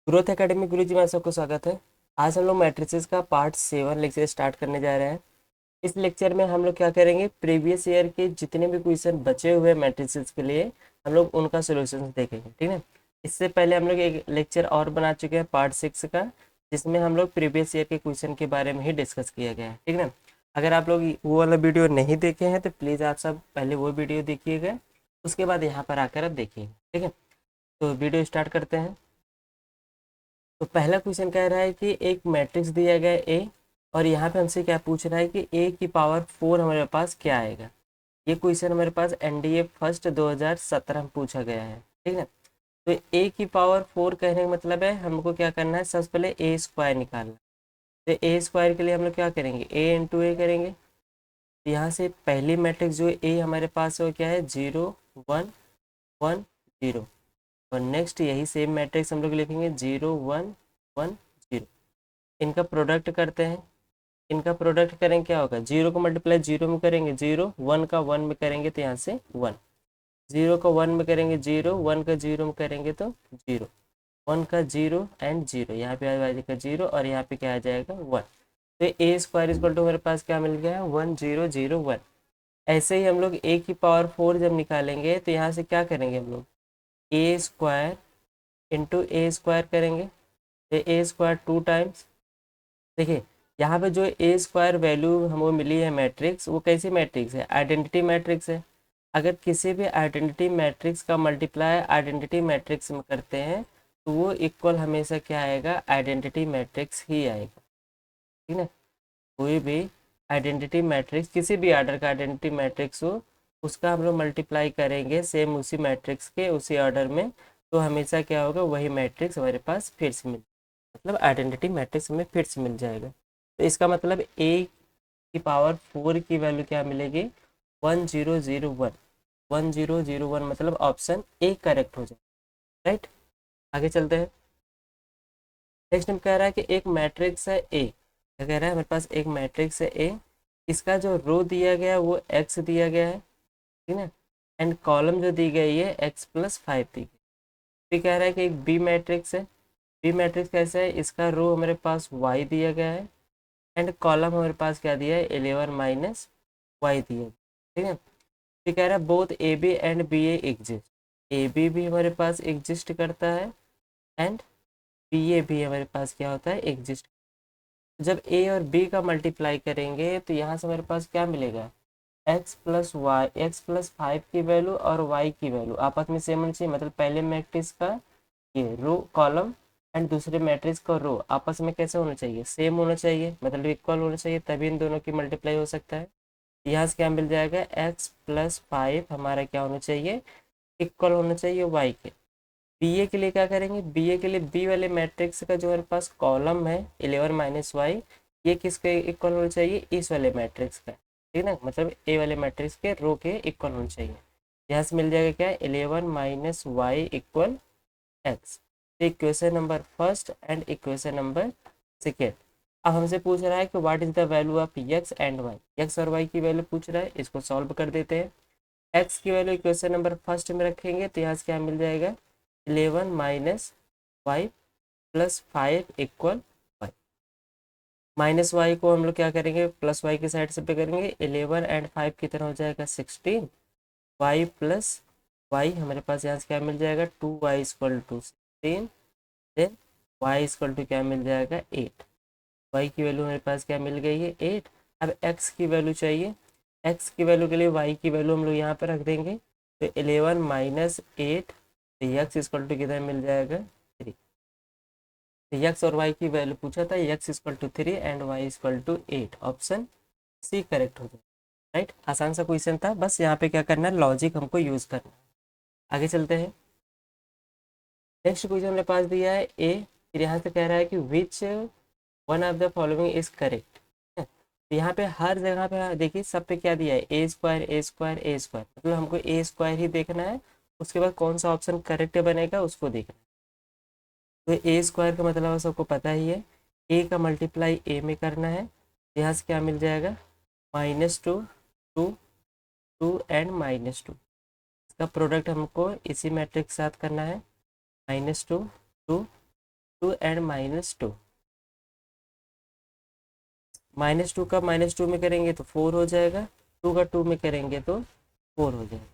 Growth academy गुरुजी में सबको स्वागत है। आज हम लोग मैट्रिसेस का पार्ट 7 लेक्चर स्टार्ट करने जा रहे हैं। इस लेक्चर में हम लोग क्या करेंगे, प्रीवियस ईयर के जितने भी क्वेश्चन बचे हुए मैट्रिसेस के लिए हम लोग उनका सोल्यूशन देखेंगे, ठीक है। इससे पहले हम लोग एक लेक्चर और बना चुके हैं पार्ट 6 का, जिसमें हम लोग प्रीवियस ईयर के क्वेश्चन के बारे में ही डिस्कस किया गया है, ठीक है। अगर आप लोग वो वाला वीडियो नहीं देखे हैं तो प्लीज़ आप सब पहले वो वीडियो देखिएगा, उसके बाद यहाँ पर आकर आप देखिएगा, ठीक है। तो वीडियो स्टार्ट करते हैं। तो पहला क्वेश्चन कह रहा है कि एक मैट्रिक्स दिया गया ए, और यहाँ पे हमसे क्या पूछ रहा है कि ए की पावर 4 हमारे पास क्या आएगा। ये क्वेश्चन हमारे पास एनडीए फर्स्ट 2017 में पूछा गया है, ठीक है। तो ए की पावर 4 कहने का मतलब है हमको क्या करना है, सबसे पहले ए स्क्वायर निकालना। तो ए स्क्वायर के लिए हम लोग क्या करेंगे, ए इंटू ए करेंगे। तो यहाँ से पहली मैट्रिक्स जो ए हमारे पास है वो क्या है, 0 1 1 0। और नेक्स्ट यही सेम मैट्रिक्स हम लोग लिखेंगे 0 1 1 0। इनका प्रोडक्ट करते हैं। इनका प्रोडक्ट करेंगे क्या होगा, 0 को मल्टीप्लाई 0 में करेंगे 0, 1 का 1 में करेंगे तो यहाँ से 1, 0 का 1 में करेंगे 0, 1 का 0 में करेंगे तो 0, 1 का 0 एंड 0, यहाँ पे आ जाएगा 0 और यहाँ पे क्या आ जाएगा 1। तो ए स्क्वायर इक्वल टू मेरे पास क्या मिल गया है, 1001। ऐसे ही हम लोग ए की पावर 4 जब निकालेंगे तो यहाँ से क्या करेंगे हम लोग, ए स्क्वायर इंटू ए स्क्वायर करेंगे। तो ए स्क्वायर 2 टाइम्स, देखिए यहाँ पे जो ए स्क्वायर वैल्यू हमको मिली है मैट्रिक्स, वो कैसी मैट्रिक्स है, आइडेंटिटी मैट्रिक्स है। अगर किसी भी आइडेंटिटी मैट्रिक्स का मल्टीप्लाई आइडेंटिटी मैट्रिक्स में करते हैं तो वो इक्वल हमेशा क्या आएगा, आइडेंटिटी मैट्रिक्स ही आएगा, ठीक है। कोई भी आइडेंटिटी मैट्रिक्स, किसी भी ऑर्डर का आइडेंटिटी मैट्रिक्स हो, उसका हम लोग मल्टीप्लाई करेंगे सेम उसी मैट्रिक्स के उसी ऑर्डर में, तो हमेशा क्या होगा, वही मैट्रिक्स हमारे पास फिर से मिल, मतलब आइडेंटिटी मैट्रिक्स हमें फिर से मिल जाएगा। तो इसका मतलब ए की पावर 4 की वैल्यू क्या मिलेगी, 1001। 1001 मतलब ऑप्शन ए करेक्ट हो जाए, राइट। आगे चलते हैं। नेक्स्ट हम कह रहा है कि एक मैट्रिक्स है ए, क्या कह रहा है, हमारे पास एक मैट्रिक्स है ए, इसका जो रो दिया गया है वो एक्स दिया गया है, ठीक है। एंड कॉलम जो दी गई है x+5 दी गई। फिर कह रहा है कि एक बी मैट्रिक्स है। बी मैट्रिक्स कैसे है, इसका रो हमारे पास y दिया गया है एंड कॉलम हमारे पास क्या दिया है, 11 - y दिया है, ठीक है। फिर कह रहा है both A B and B A exist, A B भी हमारे पास एग्जिस्ट करता है एंड बी ए भी हमारे पास क्या होता है, एग्जिस्ट। जब ए और बी का मल्टीप्लाई करेंगे तो यहाँ से हमारे पास क्या मिलेगा, x+5 की वैल्यू और y की वैल्यू आपस में सेम होनी चाहिए। मतलब पहले मैट्रिक्स का ये रो कॉलम एंड दूसरे मैट्रिक्स का रो आपस में कैसे होना चाहिए, सेम होना चाहिए, मतलब इक्वल होना चाहिए, तभी इन दोनों की मल्टीप्लाई हो सकता है। यहाँ से क्या मिल जाएगा, x+5 हमारा क्या होना चाहिए, इक्वल होना चाहिए y के। बी ए के लिए क्या करेंगे, बी ए के लिए बी वाले मैट्रिक्स का जो हमारे पास कॉलम है 11 - y, ये किसके इक्वल होना चाहिए, इस वाले मैट्रिक्स का, ठीक है ना। मतलब ए वाले मैट्रिक्स के रो के इक्वल होना चाहिए। यहाँ से मिल जाएगा क्या, 11 - y equal X. Equation number first and equation number second. अब हमसे पूछ रहा है कि what is the value of X and Y, X और वाई की वैल्यू पूछ रहा है, इसको सॉल्व कर देते हैं। एक्स की वैल्यू इक्वेशन नंबर फर्स्ट में रखेंगे तो यहाँ से क्या मिल जाएगा, 11 - y + 5 equal Y. Minus Y को हम लोग क्या करेंगे, प्लस वाई की साइड से पे करेंगे, 11 एंड 5 कितना हो जाएगा 16, वाई प्लस वाई हमारे पास यहाँ से क्या मिल जाएगा, 2y = 16, देन y = क्या मिल जाएगा 8। वाई की वैल्यू हमारे पास क्या मिल गई है 8। अब एक्स की वैल्यू चाहिए, एक्स की वैल्यू के लिए वाई की वैल्यू हम लोग यहाँ पर रख देंगे। तो 11 - 8, तो x = कितना मिल जाएगा 3। तो एक्स और वाई की वैल्यू पूछा था, x = 3 and y = 8, option C correct हो जाए, राइट। आसान सा क्वेश्चन था, बस यहाँ पे क्या करना है, लॉजिक हमको यूज करना है। आगे चलते हैं। नेक्स्ट क्वेश्चन मेरे पास दिया है ए, फिर यहाँ से कह रहा है कि which one of the following is correct. तो यहाँ पे हर जगह पे देखिए सब पे क्या दिया है, a square A square A square, मतलब हमको ए स्क्वायर ही देखना है, उसके बाद कौन सा ऑप्शन करेक्ट बनेगा उसको देखना है। तो ए स्क्वायर का मतलब सबको पता ही है, ए का मल्टीप्लाई ए में करना है। यहाँ से क्या मिल जाएगा, -2 2 2 एंड -2, इसका प्रोडक्ट हमको इसी मैट्रिक्स के साथ करना है, -2 2 एंड -2। -2 का -2 में करेंगे तो 4 हो जाएगा, 2 का 2 में करेंगे तो 4 हो जाएगा,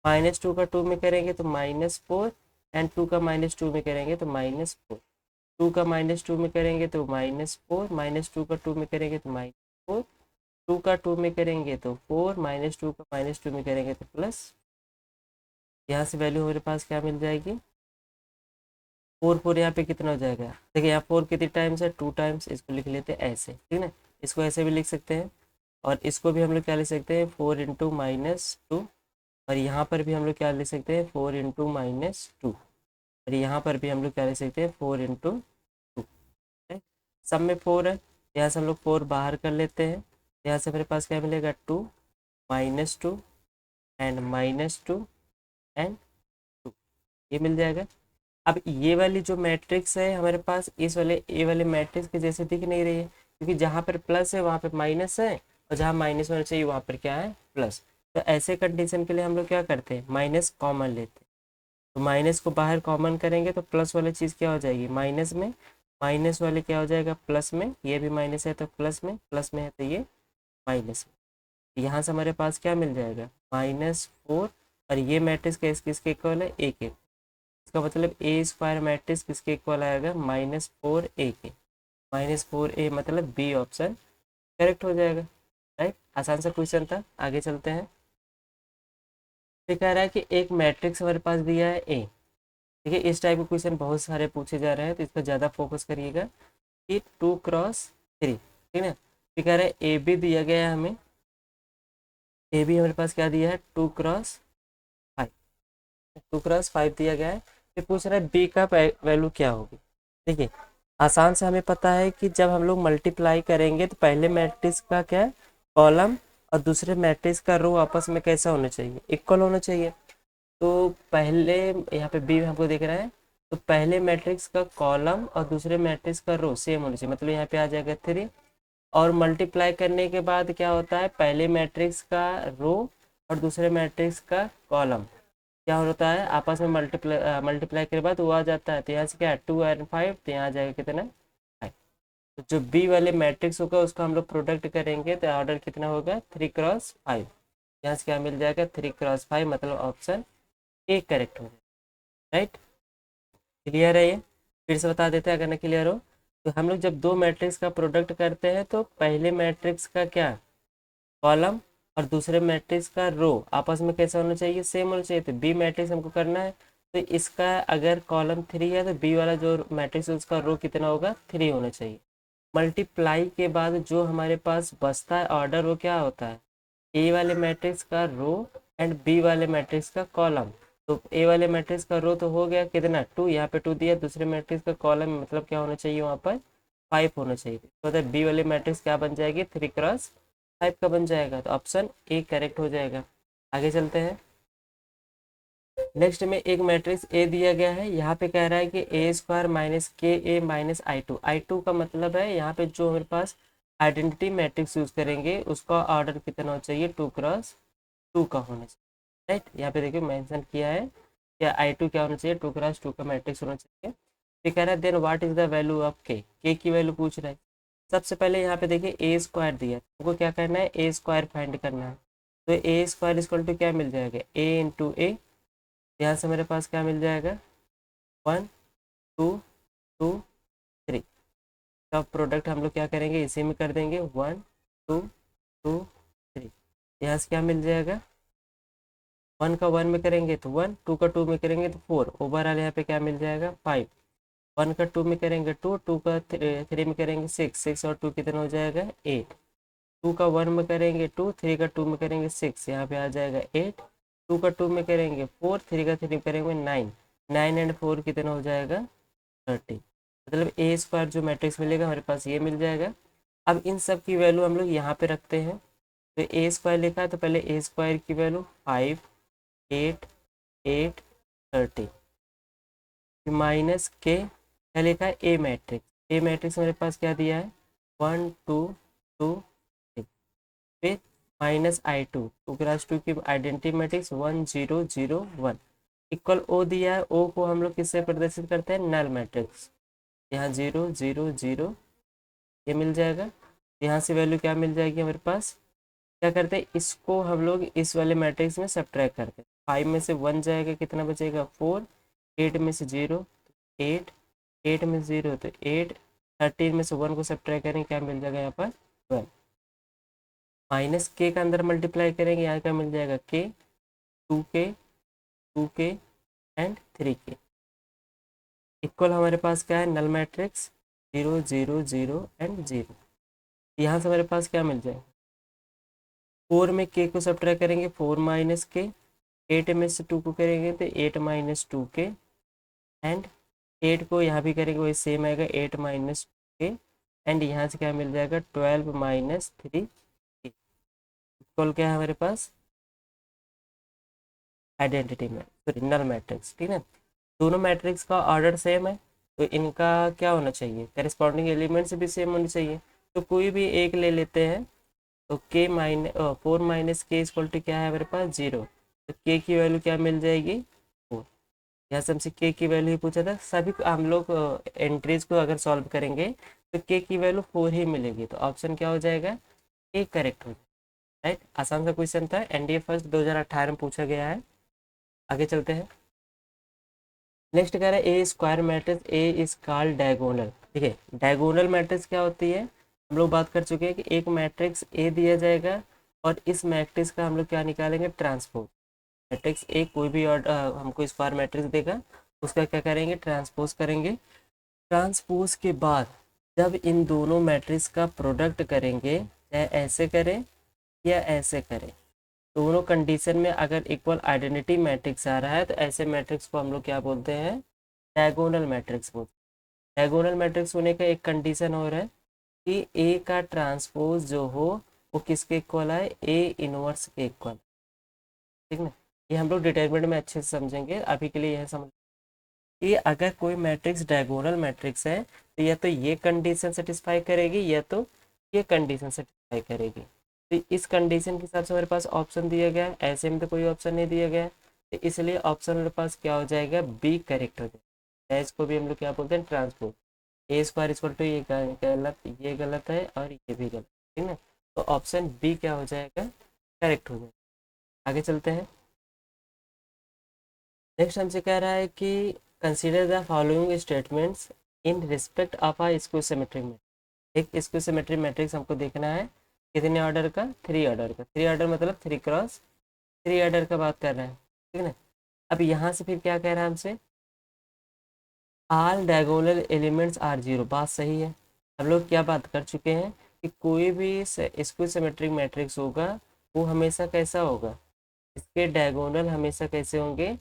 -2 का 2 में करेंगे तो -4 एंड 2 का -2 में करेंगे तो -4, 2 का -2 में करेंगे तो -4, -2 का 2 में करेंगे तो -4, 2 का 2 में करेंगे तो 4, -2 का -2 में करेंगे तो प्लस। यहाँ से वैल्यू हमारे पास क्या मिल जाएगी, 4 4 यहाँ पे कितना हो जाएगा, देखिए यहाँ 4 कितनी टाइम्स है, 2 टाइम्स, इसको लिख लेते हैं ऐसे, ठीक है। इसको ऐसे भी लिख सकते हैं, और इसको भी हम लोग क्या लिख सकते हैं, 4 इंटू -2, और यहाँ पर भी हम लोग क्या लिख सकते हैं, 4 इंटू -2, और यहाँ पर भी हम लोग क्या लिख सकते हैं, 4 इंटू 2। सब में 4 है, यहाँ से हम लोग 4 बाहर कर लेते हैं, यहाँ से हमारे पास क्या मिलेगा, 2 -2 एंड -2 एंड 2, ये मिल जाएगा। अब ये वाली जो मैट्रिक्स है हमारे पास, इस वाले ए वाले मैट्रिक्स के जैसे दिख नहीं रही है, क्योंकि जहाँ पर प्लस है वहाँ पे माइनस है, और जहाँ माइनस होना चाहिए वहाँ पर क्या है, प्लस। तो ऐसे कंडीशन के लिए हम लोग क्या करते हैं, माइनस कॉमन लेते हैं। तो माइनस को बाहर कॉमन करेंगे तो प्लस वाली चीज़ क्या हो जाएगी, माइनस में, माइनस वाले क्या हो जाएगा, प्लस में, ये भी माइनस है तो प्लस में, प्लस में है तो ये माइनस में। यहाँ से हमारे पास क्या मिल जाएगा, -4, और ये मैट्रिक्स किसके इक्वल है, ए के। इसका मतलब ए स्क्वायर मैट्रिक्स किसके इक्वल आएगा, -4a के, -4a मतलब बी ऑप्शन करेक्ट हो जाएगा, राइट। आसान सा क्वेश्चन था, आगे चलते हैं। फिर कह रहा है कि एक मैट्रिक्स हमारे पास दिया है ए। देखिए इस टाइप के क्वेश्चन बहुत सारे पूछे जा रहे हैं, तो इस पर ज़्यादा फोकस करिएगा कि 2x3, ठीक है। फिर कह रहा है ए बी दिया गया है हमें, ए बी हमारे पास क्या दिया है, 2x5, 2x5 दिया गया है। फिर पूछ रहा है बी का वैल्यू क्या होगी। देखिए आसान से हमें पता है कि जब हम लोग मल्टीप्लाई करेंगे तो पहले मैट्रिक्स का क्या है, कॉलम, और दूसरे मैट्रिक्स का रो आपस में कैसा होना चाहिए, इक्वल होना चाहिए। तो पहले यहाँ पे बी हमको देख रहा है, तो पहले मैट्रिक्स का कॉलम और दूसरे मैट्रिक्स का रो सेम होना चाहिए, मतलब यहाँ पे आ जाएगा 3, और मल्टीप्लाई करने के बाद क्या होता है, पहले मैट्रिक्स का रो और दूसरे मैट्रिक्स का कॉलम क्या होता है, आपस में मल्टीप्लाई के बाद वो आ जाता है। तो यहाँ से क्या है, 2 और 5, तो यहाँ आ जाएगा कितना, 5। तो जो बी वाले मैट्रिक्स होगा उसका हम लोग प्रोडक्ट करेंगे तो ऑर्डर कितना होगा, 3x5। यहाँ से क्या मिल जाएगा, 3x5, मतलब ऑप्शन ए करेक्ट हो जाएगा, राइट। क्लियर है ये, फिर से बता देते हैं अगर ना क्लियर हो। तो हम लोग जब दो मैट्रिक्स का प्रोडक्ट करते हैं तो पहले मैट्रिक्स का क्या, कॉलम, और दूसरे मैट्रिक्स का रो आपस में कैसा होना चाहिए, सेम होना चाहिए। तो बी मैट्रिक्स हमको करना है, तो इसका अगर कॉलम 3 है तो बी वाला जो मैट्रिक्स है उसका रो कितना होगा, 3 होना चाहिए। मल्टीप्लाई के बाद जो हमारे पास बचता है ऑर्डर, वो क्या होता है, ए वाले मैट्रिक्स का रो एंड बी वाले मैट्रिक्स का कॉलम। तो ए वाले मैट्रिक्स का रो तो हो गया कितना, 2, यहाँ पे 2 दिया, दूसरे मैट्रिक्स का कॉलम मतलब क्या होना चाहिए, वहाँ पर 5 होना चाहिए। तो बी वाले मैट्रिक्स क्या बन जाएगी, 3x5 का बन जाएगा, तो ऑप्शन ए करेक्ट हो जाएगा। आगे चलते हैं। नेक्स्ट में एक मैट्रिक्स ए दिया गया है, यहाँ पे कह रहा है कि ए स्क्वायर माइनस के ए माइनस आई टू का मतलब है यहाँ पे जो हमारे पास आइडेंटिटी मैट्रिक्स यूज करेंगे उसका ऑर्डर कितना होना चाहिए, 2x2 का होना चाहिए, राइट। यहाँ पे देखिए मेंशन किया है क्या, आई2 क्या होना चाहिए, 2x2 का मैट्रिक्स होना चाहिए। फिर कह रहा है then what is the value of K की वैल्यू पूछ रहा है। सबसे पहले यहाँ पे देखिए ए स्क्वायर दिया है, हमको क्या करना है, ए स्क्वायर फाइंड करना है। तो ए स्क्वायर इक्वल टू क्या मिल जाएगा, ए इंटू ए, यहाँ से मेरे पास क्या मिल जाएगा, 1 2 2 3। तो प्रोडक्ट हम लोग क्या करेंगे, इसी में कर देंगे, 1 2 2 3। यहाँ से क्या मिल जाएगा, 1 का 1 में करेंगे तो 1, 2 का 2 में करेंगे तो 4, ओवरऑल यहाँ पे क्या मिल जाएगा, 5। 1 का 2 में करेंगे 2, 2 का 3 में करेंगे 6, 6 और 2 कितना हो जाएगा, 8। 2 का 1 में करेंगे 2, 3 का 2 में करेंगे 6, यहाँ पे आ जाएगा 8। 2 का 2 में करेंगे 4, 3 का 3 में करेंगे 9, 9 एंड 4 कितना हो जाएगा, 30। मतलब ए स्क्वायर जो मैट्रिक्स मिलेगा हमारे पास ये मिल जाएगा। अब इन सब की वैल्यू हम लोग यहाँ पे रखते हैं। तो ए स्क्वायर लिखा है तो पहले ए स्क्वायर की वैल्यू 5 8 8 30 माइनस के, क्या लिखा है, ए मैट्रिक्स। ए मैट्रिक्स हमारे पास क्या दिया है, 1 2 2 3। फिर -I2, 2x2 की आइडेंटिटी मैट्रिक्स 1 0 0 1 इक्वल ओ दिया है। ओ को हम लोग किससे प्रदर्शित करते हैं, नल मैट्रिक्स। यहाँ 0 0 0 ये मिल जाएगा। यहाँ से वैल्यू क्या मिल जाएगी हमारे पास। क्या करते हैं, इसको हम लोग इस वाले मैट्रिक्स में सब्ट्रैक्ट करते हैं। 5 में से 1 जाएगा, कितना बचेगा 4। 8 में से 0 8, 8 में 0 तो 8, 13 में से 1 को सब्ट्रैक्ट करेंगे, क्या मिल जाएगा यहाँ पर 12। माइनस के का अंदर मल्टीप्लाई करेंगे, यहाँ क्या मिल जाएगा के, 2k 2k and 3k। Equal हमारे पास क्या है, नल मैट्रिक्स 0 0 0 एंड 0। यहाँ से हमारे पास क्या मिल जाएगा, 4 में के को सब्ट्रैक्ट करेंगे 4 माइनस के, 8 में से 2 को करेंगे तो 8 माइनस 2k एंड 8 को यहाँ भी करेंगे वही सेम आएगा 8 माइनस के एंड यहाँ से क्या मिल जाएगा 12 माइनस 3। इक्वल क्या है हमारे पास, आइडेंटिटी में सॉरी नल मैट्रिक्स। ठीक है, दोनों मैट्रिक्स का ऑर्डर सेम है तो इनका क्या होना चाहिए, करेस्पॉन्डिंग एलिमेंट्स भी सेम होनी चाहिए। तो कोई भी एक ले लेते हैं तो के माइनस 4 माइनस के इक्वल टू क्या है हमारे पास 0। तो के की वैल्यू क्या मिल जाएगी 4। यहाँ से हमसे के की वैल्यू ही पूछा था, सभी हम लोग एंट्रीज को अगर सॉल्व करेंगे तो के की वैल्यू 4 ही मिलेगी। तो ऑप्शन क्या हो जाएगा, ए करेक्ट हो जाएगा। राइट, आसान सा क्वेश्चन था, एनडीए फर्स्ट 2018 में पूछा गया है। आगे चलते हैं। नेक्स्ट कह रहा है a square matrix A is called diagonal. ठीक है, डायगोनल मैट्रिक्स क्या होती है, हम लोग बात कर चुके हैं कि एक मैट्रिक्स ए दिया जाएगा और इस मैट्रिक्स का हम लोग क्या निकालेंगे, ट्रांसपोज। मैट्रिक्स ए कोई भी हमको स्क्वायर मैट्रिक्स देगा, उसका क्या करेंगे, ट्रांसपोज करेंगे। ट्रांसपोज के बाद जब इन दोनों मैट्रिक्स का प्रोडक्ट करेंगे, चाहे ऐसे करें या ऐसे करें, दोनों कंडीशन में अगर इक्वल आइडेंटिटी मैट्रिक्स आ रहा है तो ऐसे मैट्रिक्स को हम लोग क्या बोलते हैं, डायगोनल मैट्रिक्स बोलते हैं। डायगोनल मैट्रिक्स होने का एक कंडीशन हो रहा है कि ए का ट्रांसपोज जो हो वो किसके इक्वल है, ए इनवर्स के इक्वल। ठीक ना, ये हम लोग डिटरमिनेंट में अच्छे से समझेंगे, अभी के लिए यह समझ कि अगर कोई मैट्रिक्स डायगोनल मैट्रिक्स है तो या तो ये कंडीशन सेटिस्फाई करेगी या तो ये कंडीशन सेटिस्फाई करेगी। तो इस कंडीशन के हिसाब से हमारे पास ऑप्शन दिया गया है, ऐसे में तो कोई ऑप्शन नहीं दिया गया है, तो इसलिए ऑप्शन हमारे पास क्या हो जाएगा, बी करेक्ट हो जाएगा। इसको भी हम लोग क्या बोलते हैं, transpose. A square equal to ये गलत, ये गलत है और ये भी गलत। ठीक है, तो ऑप्शन बी क्या हो जाएगा, करेक्ट हो जाएगा। आगे चलते हैं। नेक्स्ट हमसे कह रहा है कि consider the following statements in respect of a skew symmetric matrix. एक स्क्यू सिमेट्रिक मैट्रिक्स हमको देखना है, कितने ऑर्डर का, 3 ऑर्डर का। 3 ऑर्डर मतलब 3x3 ऑर्डर का बात कर रहे हैं। ठीक है ना, अब यहाँ से फिर क्या कह रहा है हमसे, ऑल डायगोनल एलिमेंट्स आर 0। बात सही है, हम लोग क्या बात कर चुके हैं कि कोई भी स्क्यू सिमेट्रिक मैट्रिक्स होगा वो हमेशा कैसा होगा, इसके डायगोनल हमेशा कैसे होंगे,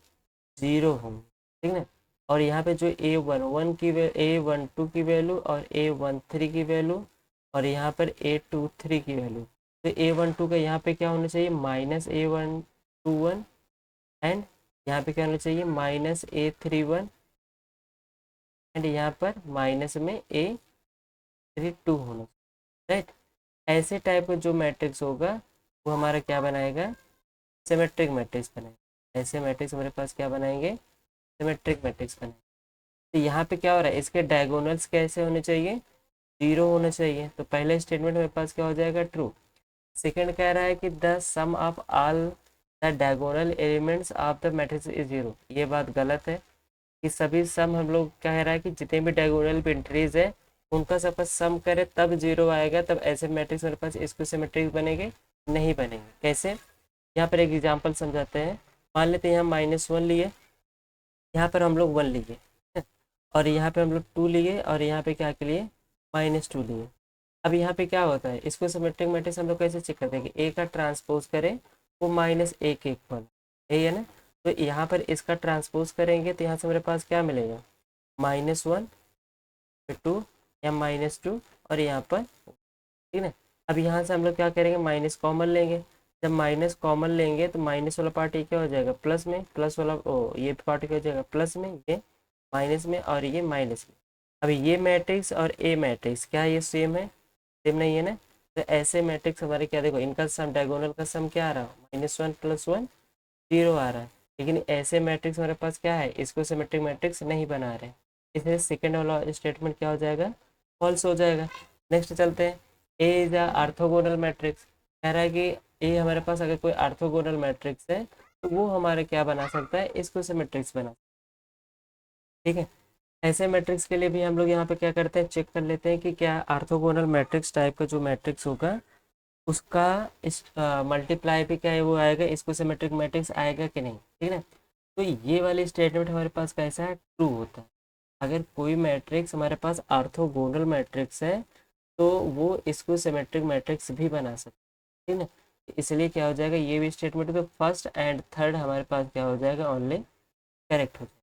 0 होंगे। ठीक है, और यहाँ पे जो A11 की A12 की वैल्यू और A13 की वैल्यू और यहाँ पर A23 की वैल्यू, तो A12 का यहाँ पे क्या होना चाहिए, माइनस A121 एंड यहाँ पे क्या होना चाहिए, माइनस A31 एंड यहाँ पर माइनस में A32 होना चाहिए। राइट, ऐसे टाइप का जो मैट्रिक्स होगा वो हमारा क्या बनाएगा, सिमेट्रिक मैट्रिक्स बनाएगा। ऐसे मैट्रिक्स हमारे पास क्या बनाएंगे, सिमेट्रिक मैट्रिक्स बनाएंगे। तो यहाँ पे क्या हो रहा है, इसके डायगोनल्स कैसे होने चाहिए, 0 होना चाहिए। तो पहले स्टेटमेंट मेरे पास क्या हो जाएगा, ट्रू। सेकंड कह रहा है कि the sum of all the diagonal elements of the matrix is 0। ये बात गलत है कि सभी सम, हम लोग कह रहा है कि जितने भी डायगोनल एंट्रीज है उनका सबका सम करे तब 0 आएगा, तब ऐसे मैट्रिक्स मेरे पास इसको सिमेट्रिक बनेंगे, नहीं बनेंगे। कैसे, यहाँ पर एक एग्जाम्पल समझाते हैं। मान लेते हैं यहाँ -1 लिए, यहाँ पर हम लोग 1 लिए और यहाँ पे हम लोग 2 लिए और यहाँ पे क्या के लिए, -2 लिए। अब यहाँ पे क्या होता है, इसको सिमेट्रिक मैट्रिक्स हम लोग कैसे चेक करते हैं कि ए का ट्रांसपोज करें वो -1 के इक्वल है ना। तो यहाँ पर इसका ट्रांसपोज करेंगे तो यहाँ से मेरे पास क्या मिलेगा, -1 फिर 2 या -2 और यहाँ पर। ठीक है, अब यहाँ से हम लोग क्या करेंगे, माइनस कॉमन लेंगे। जब माइनस कॉमन लेंगे तो माइनस वाला पार्ट ये क्या हो जाएगा, प्लस में, प्लस वाला ये पार्ट क्या हो जाएगा, प्लस में, ये माइनस में और ये माइनस में। अभी ये मैट्रिक्स और ए मैट्रिक्स क्या ये सेम है, सेम नहीं है ना। तो ऐसे मैट्रिक्स हमारे क्या, देखो इनका सम, डायगोनल का सम क्या आ रहा है, -1 + 1 0 आ रहा है। लेकिन ऐसे मैट्रिक्स हमारे पास क्या है, इसको सिमेट्रिक मैट्रिक्स नहीं बना रहे। इसलिए सेकेंड वाला स्टेटमेंट क्या हो जाएगा, फॉल्स हो जाएगा। नेक्स्ट चलते हैं, ए इज अ ऑर्थोगोनल मैट्रिक्स। कह रहा है कि ए हमारे पास अगर कोई ऑर्थोगोनल मैट्रिक्स है तो वो हमारे क्या बना सकता है, इसको से मैट्रिक्स बना, ठीक है। ऐसे मैट्रिक्स के लिए भी हम लोग यहाँ पे क्या करते हैं, चेक कर लेते हैं कि क्या ऑर्थोगोनल मैट्रिक्स टाइप का जो मैट्रिक्स होगा उसका इस मल्टीप्लाई पे क्या है वो आएगा, इसको सिमेट्रिक मैट्रिक्स आएगा कि नहीं, ठीक है ना। तो ये वाली स्टेटमेंट हमारे पास कैसा है, ट्रू होता है। अगर कोई मैट्रिक्स हमारे पास ऑर्थोगोनल मैट्रिक्स है तो वो इसको सिमेट्रिक मैट्रिक्स भी बना सकते हैं, ठीक है। इसलिए क्या हो जाएगा, ये भी स्टेटमेंट तो फर्स्ट एंड थर्ड हमारे पास क्या हो जाएगा, ओनली करेक्ट हो जाएगा।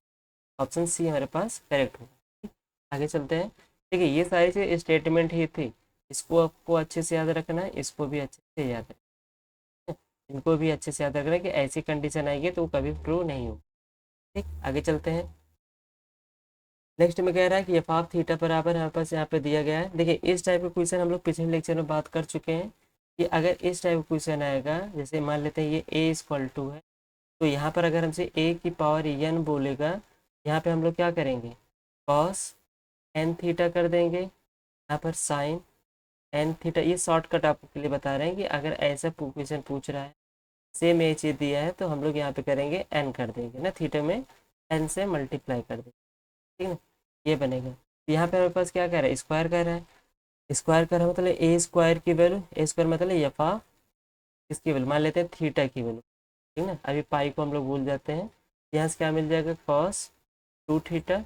ऑप्शन सी हमारे पास करेक्ट होगा, ठीक। आगे चलते हैं, ठीक है। ये सारी चीज़ स्टेटमेंट ही थी, इसको आपको अच्छे से याद रखना है, इसको भी अच्छे से याद रखना है, इनको भी अच्छे से याद रखना है कि ऐसी कंडीशन आएगी तो वो कभी ट्रू नहीं हो, ठीक। आगे चलते हैं, नेक्स्ट में कह रहा है कि एफ ऑफ थीटा बराबर हमारे पास यहाँ पे दिया गया है। देखिए इस टाइप का क्वेश्चन हम लोग पिछले लेक्चर में बात कर चुके हैं कि अगर इस टाइप का क्वेश्चन आएगा, जैसे मान लेते हैं ये ए इक्वल टू है, तो यहाँ पर अगर हमसे ए की पावर एन बोलेगा, यहाँ पे हम लोग क्या करेंगे, कॉस एन थीटा कर देंगे, यहाँ पर साइन एन थीटा। ये शॉर्टकट आपके लिए बता रहे हैं कि अगर ऐसा क्वेश्चन पूछ रहा है, सेम ए चीज दिया है, तो हम लोग यहाँ पे करेंगे एन कर देंगे ना, थीटा में एन से मल्टीप्लाई कर देंगे, ठीक है ना। ये बनेगा, यहाँ पे हमारे पास क्या कह रहा है, स्क्वायर कर रहा है। स्क्वायर कर रहा है मतलब ए स्क्वायर की वैल्यू, ए स्क्वायर मतलब एफ ऑफ इसकी वैल्यू मान लेते हैं थीटा की वैल्यू, ठीक है ना। अभी पाई को हम लोग भूल जाते हैं, यहाँ से क्या मिल जाएगा, cos two theta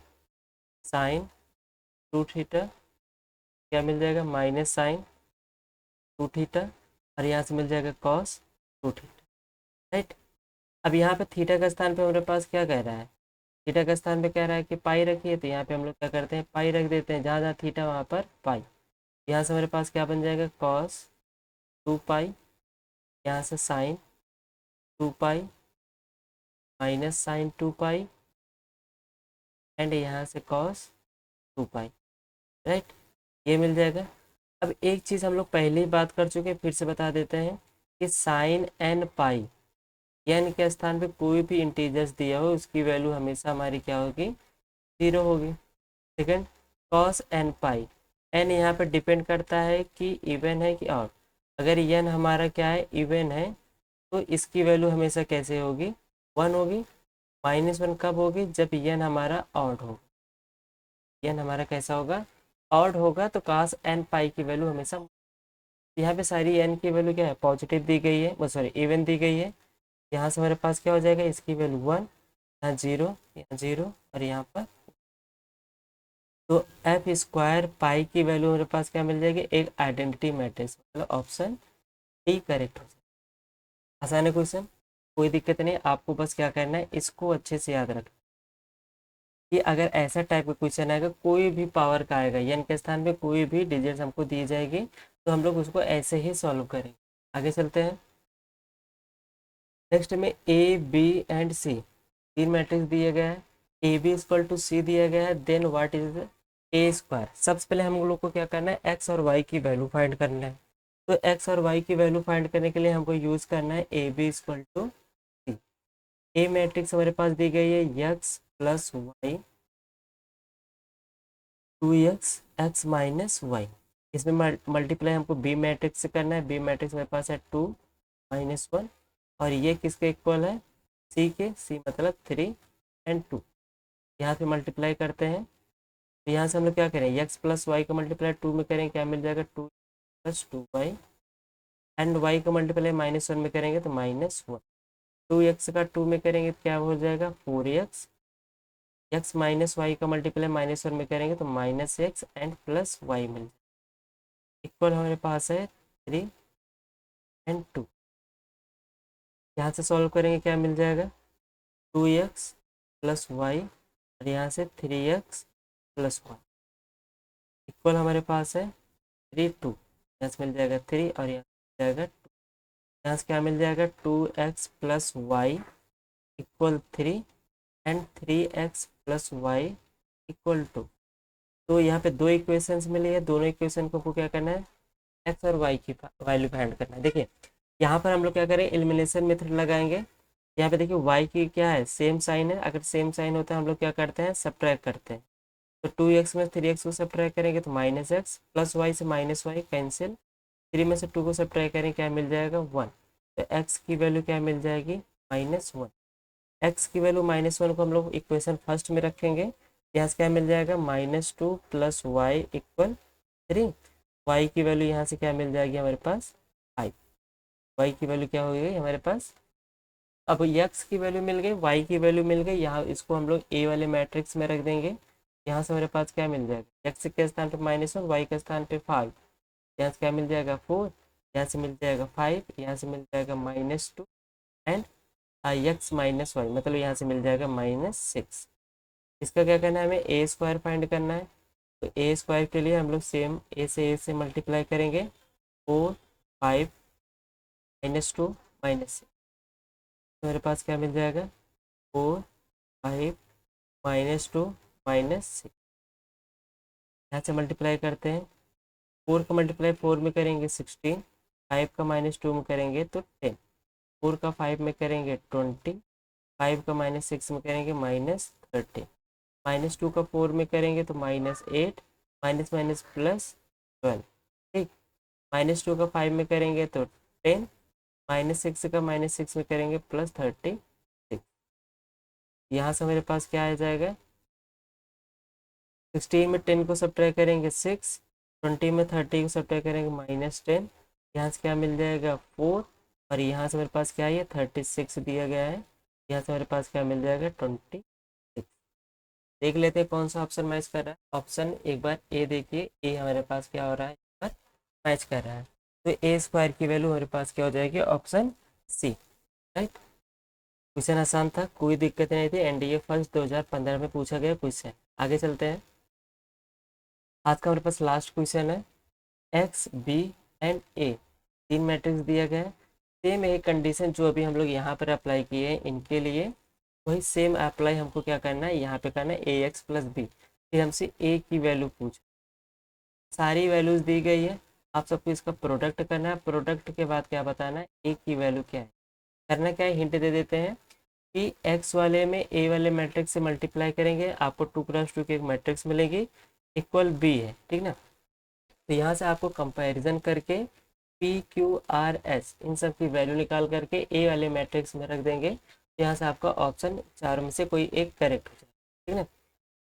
sine to theta, क्या मिल जाएगा, माइनस साइन टू थीटा, और यहाँ से मिल जाएगा कॉस टू थीटा, राइट। अब यहाँ पे थीटा का स्थान पे हमारे पास क्या कह रहा है, थीटा का स्थान पे कह रहा है कि पाई रखिए, तो यहाँ पे हम लोग क्या करते हैं, पाई रख देते हैं, जहाँ जहाँ थीटा वहाँ पर पाई। यहाँ से हमारे पास क्या बन जाएगा, कॉस टू पाई, यहाँ से sign to pi minus sign to pi, and यहाँ से कॉस टू पाई, राइट। ये मिल जाएगा। अब एक चीज़ हम लोग पहले ही बात कर चुके हैं, फिर से बता देते हैं कि साइन एन पाई, एन के स्थान पे कोई भी इंटीजर्स दिया हो उसकी वैल्यू हमेशा हमारी क्या होगी, जीरो होगी। सेकेंड, कॉस एन पाई, एन यहाँ पे डिपेंड करता है कि इवन है कि ऑड। अगर एन हमारा क्या है, इवन है, तो इसकी वैल्यू हमेशा कैसे होगी, वन होगी। माइनस वन कब होगी, जब एन हमारा ऑड होगा। एन हमारा कैसा होगा, ऑड होगा, तो कॉस एन पाई की वैल्यू हमेशा, यहाँ पे सारी एन की वैल्यू क्या है, पॉजिटिव दी गई है, सॉरी इवन दी गई है। यहाँ से हमारे पास क्या हो जाएगा, इसकी वैल्यू वन, यहाँ जीरो और यहाँ पर, तो एफ स्क्वायर पाई की वैल्यू हमारे पास क्या मिल जाएगी, एक आइडेंटिटी मैट्रिक्स, मतलब ऑप्शन डी करेक्ट हो जाएगा। आसान है क्वेश्चन, कोई दिक्कत नहीं, आपको बस क्या करना है, इसको अच्छे से याद रखना कि अगर ऐसा टाइप का क्वेश्चन आएगा, कोई भी पावर का आएगा, एन के स्थान पे कोई भी डिजिट हमको दी जाएगी, तो हम लोग उसको ऐसे ही सॉल्व करेंगे। आगे चलते हैं, नेक्स्ट में ए बी एंड सी तीन मैट्रिक्स दिए गए हैं, A B equal to C दिया गया है, then what is A square. सबसे पहले हम लोग को क्या करना है, एक्स और वाई की वैल्यू फाइंड करना है। तो एक्स और वाई की वैल्यू फाइंड करने के लिए हमको यूज करना है A B equal to C. A matrix हमारे पास दी गई है x plus y, two x x minus y. इसमें मल्टीप्लाई हमको बी मैट्रिक्स से करना है, बी मैट्रिक्स मेरे पास है टू माइनस वन, और ये किसके इक्वल है, सी के, सी मतलब थ्री एंड टू। यहाँ पे मल्टीप्लाई करते हैं, तो यहाँ से हम लोग क्या करें, एक्स प्लस वाई का मल्टीप्लाई टू में करें, क्या मिल जाएगा, two plus two Y, and Y का मल्टीप्लाई माइनस वन में करेंगे तो माइनस वन। टू एक्स का टू में करेंगे तो क्या हो जाएगा, four X, x minus Y का मल्टीप्लाई माइनस वन में करेंगे तो minus X and plus Y मिल जाएगा। इक्वल हमारे पास है थ्री एंड टू। यहाँ से सॉल्व करेंगे, क्या मिल जाएगा, टू एक्स प्लस वाई, और यहाँ से three x plus y, equal हमारे पास है थ्री टू। यहाँ से मिल जाएगा थ्री और यहाँ मिल जाएगा टू। यहाँ से क्या मिल जाएगा, two x plus y equal three, and three x plus y equal two. तो यहाँ पे दो इक्वेशंस मिली है, दोनों इक्वेशन को क्या करना है, एक्स और वाई की वैल्यू फाइंड करना है। देखिए यहाँ पर हम लोग क्या करें, एलिमिनेशन मेथड लगाएंगे। यहाँ पे देखिए वाई की क्या है, सेम साइन है, अगर सेम साइन होता है हम लोग क्या करते हैं, सब्ट्रैक्ट करते हैं। तो 2x में 3x को सब्ट्रैक्ट करेंगे तो -x, प्लस y से -y कैंसिल, 3 में से 2 को सब्ट्रैक्ट करेंगे क्या मिल जाएगा 1। तो x की वैल्यू क्या मिल जाएगी -1। x की वैल्यू -1 को हम लोग इक्वेशन फर्स्ट में रखेंगे, यहाँ से क्या मिल जाएगा -2 प्लस वाई इक्वल 3। y की वैल्यू यहाँ से क्या मिल जाएगी हमारे पास 5। y की वैल्यू क्या हो गई हमारे पास, अब x की वैल्यू मिल गई, y की वैल्यू मिल गई, यहाँ इसको हम लोग a वाले मैट्रिक्स में रख देंगे। यहाँ से हमारे पास क्या मिल जाएगा x के स्थान पे -1, y के स्थान पे 5, यहाँ से क्या मिल जाएगा 4, यहाँ से मिल जाएगा 5, यहाँ से मिल जाएगा -2 एंड x -y, मतलब यहाँ से मिल जाएगा -6। इसका क्या करना है हमें a स्क्वायर फाइंड करना है। तो a स्क्वायर के लिए हम लोग सेम a से मल्टीप्लाई करेंगे, 4 5 -2 -6, तो मेरे पास क्या मिल जाएगा 4 5 -2 -6। यहाँ से मल्टीप्लाई करते हैं, 4 का मल्टीप्लाई 4 में करेंगे 16, 5 का -2 में करेंगे तो 10, 4 का 5 में करेंगे 20, 5 का -6 में करेंगे -30, -2 का 4 में करेंगे तो -8, माइनस माइनस प्लस 12, ठीक। -2 का 5 में करेंगे तो 10, -6 का -6 में करेंगे +36। यहाँ से मेरे पास क्या आ जाएगा 16 में 10 को सब्ट्रैक्ट करेंगे 6, 20 में 30 को सब्ट्रैक्ट करेंगे -10, यहाँ से क्या मिल जाएगा 4, और यहाँ से मेरे पास क्या है 36 दिया गया है, यहाँ से मेरे पास क्या मिल जाएगा 26। देख लेते हैं कौन सा ऑप्शन मैच कर रहा है। ऑप्शन एक बार ए देखिए, ए हमारे पास क्या हो रहा है पर मैच कर रहा है, तो ए स्क्वायर की वैल्यू हमारे पास क्या हो जाएगी ऑप्शन सी, राइट। क्वेश्चन आसान था, कोई दिक्कत नहीं थी, एनडीए फर्स्ट 2015 में पूछा गया क्वेश्चन। आगे चलते हैं, आज का हमारे पास लास्ट क्वेश्चन है। X B and A, 3 matrix दिया गया है, सेम एक कंडीशन जो अभी हम लोग यहाँ पर अप्लाई किए हैं इनके लिए, वही सेम अप्लाई हमको क्या करना है यहाँ पे करना है ए एक्स प्लस बी। फिर हमसे ए की वैल्यू पूछ, सारी वैल्यूज दी गई है, आप सबको इसका प्रोडक्ट करना है, प्रोडक्ट के बाद क्या बताना है ए की वैल्यू क्या है। करना क्या है, हिंट दे देते हैं कि एक्स वाले में ए वाले मैट्रिक्स से मल्टीप्लाई करेंगे, आपको 2x2 की एक मैट्रिक्स मिलेगी इक्वल बी है, ठीक ना। तो यहाँ से आपको कंपैरिजन करके पी क्यू आर एस इन सब की वैल्यू निकाल करके ए वाले मैट्रिक्स में रख देंगे, तो यहाँ से आपका ऑप्शन चारों में से कोई एक करेक्ट हो जाए, ठीक है।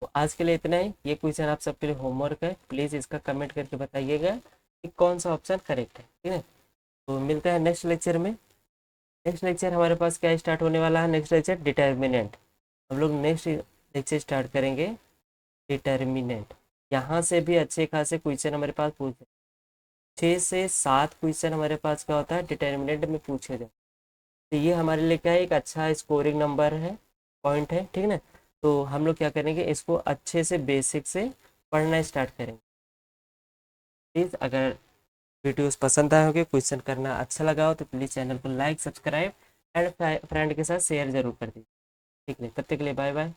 तो आज के लिए इतना ही, ये क्वेश्चन आप सबके लिए होमवर्क है, प्लीज़ इसका कमेंट करके बताइएगा कि कौन सा ऑप्शन करेक्ट है, ठीक है। तो मिलते हैं नेक्स्ट लेक्चर में। नेक्स्ट लेक्चर हमारे पास क्या स्टार्ट होने वाला है, नेक्स्ट लेक्चर डिटर्मिनेंट, हम लोग नेक्स्ट लेक्चर स्टार्ट करेंगे डिटर्मिनेंट। यहाँ से भी अच्छे खासे क्वेश्चन हमारे पास पूछे, 6 से 7 क्वेश्चन हमारे पास क्या होता है डिटर्मिनेंट में पूछे जाए, तो ये हमारे लिए क्या है एक अच्छा स्कोरिंग नंबर है, पॉइंट है, ठीक है ना। तो हम लोग क्या करेंगे इसको अच्छे से बेसिक से पढ़ना स्टार्ट करेंगे। प्लीज़ अगर वीडियोस पसंद आए होंगे, क्वेश्चन करना अच्छा लगा हो तो प्लीज़ चैनल को लाइक सब्सक्राइब एंड फ्रेंड के साथ शेयर जरूर कर दीजिए, ठीक है। तब तक के लिए बाय बाय।